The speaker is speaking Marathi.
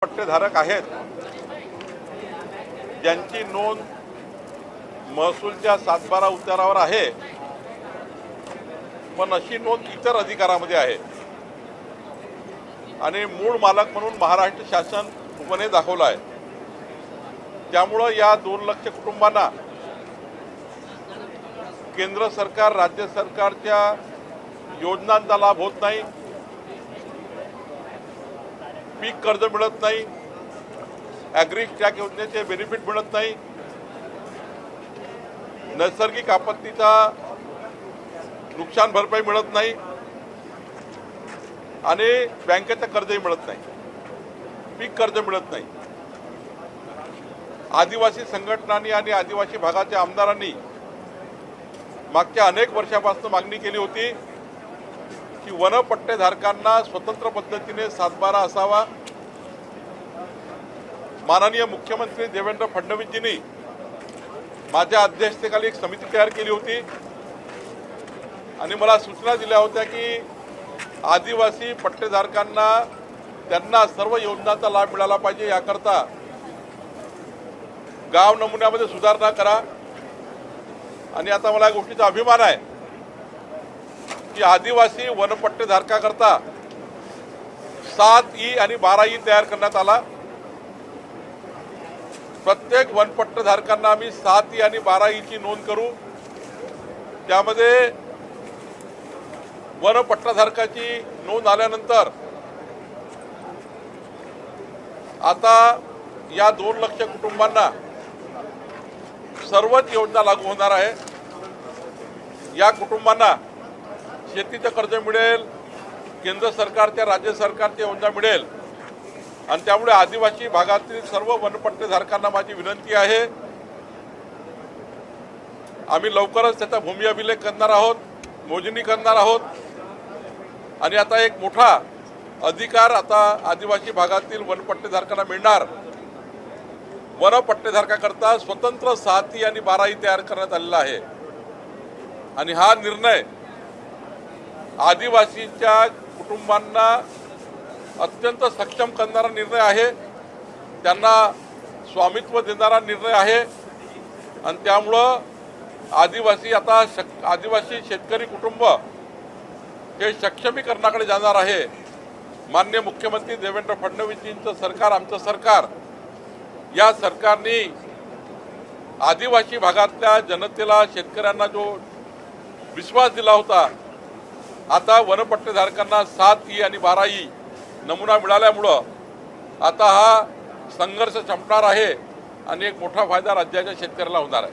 पट्टेधारक आहेत ज्यांची नोंद महसूलच्या 7/12 उतारावर आहे, पण अशी नोंद इतर अधिकारामध्ये आहे आणि मूळ मालक म्हणून महाराष्ट्र शासन उपने दाखवला आहे। त्यामुळे या 2 लाख कुटुंबांना केंद्र सरकार राज्य सरकारच्या योजनांचा लाभ होत नाही, पीक कर्ज मिळत नाही, ॲग्री स्टॅक योजनेचे बेनिफिट मिळत नाही, नैसर्गिक आपत्तीचा नुकसान भरपाई मिळत नाही आणि बँकेचं कर्जही मिळत नाही, पीक कर्ज मिळत नाही। आदिवासी संघटनांनी आणि आदिवासी भागाच्या आमदारांनी मागच्या अनेक वर्षापासून मागणी केली होती की वनपट्टेधारकांना स्वतंत्र पद्धतीने 7/12 असावा। माननीय मुख्यमंत्री देवेंद्र फडणवीसजींनी माझ्या अध्यक्षतेखाली एक समिती तयार केली होती आणि मला सूचना दिल्या होत्या की आदिवासी पट्टेधारकांना त्यांना सर्व योजनांचा लाभ मिळाला पाहिजे, याकरता गाव नमुन्यामध्ये सुधारणा करा। आणि आता मला या गोष्टीचा अभिमान आहे की आदिवासी वनपट्टेधारकाकरता 7E आणि 12E तयार करण्यात आला। प्रत्येक वनपट्टेधारकांना आम्ही 7E आणि 12Eची नोंद करू। त्यामध्ये वनपट्टेधारकाची नोंद आल्यानंतर आता या 2 लाख कुटुंबांना सर्वच योजना लागू होणार आहे। या कुटुंबांना शेतीचं कर्ज मिळेल, केंद्र सरकारच्या राज्य सरकारच्या योजना मिळेल आणि त्यामुळे आदिवासी भागातील सर्व वनपट्टेधारकांना माझी विनंती आहे, आम्ही लवकरच त्याचा भूमी अभिलेख करणार आहोत, मोजणी करणार आहोत आणि आता एक मोठा अधिकार आता आदिवासी भागातील वनपट्टेधारकांना मिळणार। वनपट्टेधारकाकरता स्वतंत्र 7E आणि 12E तयार करण्यात आलेला आहे आणि हा निर्णय आदिवासीच्या कुटुंबांना अत्यंत सक्षम करणारा निर्णय आहे, त्यांना स्वामित्व देणारा निर्णय आहे आणि त्यामुळं आदिवासी शेतकरी कुटुंब हे सक्षमीकरणाकडे जाणार आहे। माननीय मुख्यमंत्री देवेंद्र फडणवीसजींचं सरकार, आमचं सरकार, या सरकारने आदिवासी भागातल्या जनतेला, शेतकऱ्यांना जो विश्वास दिला होता, आता वनपट्टेधारकांना 7E आणि 12E नमुना मिळाल्यामुळं आता हा संघर्ष संपणार आहे आणि एक मोठा फायदा राज्याच्या शेतकऱ्याला होणार आहे।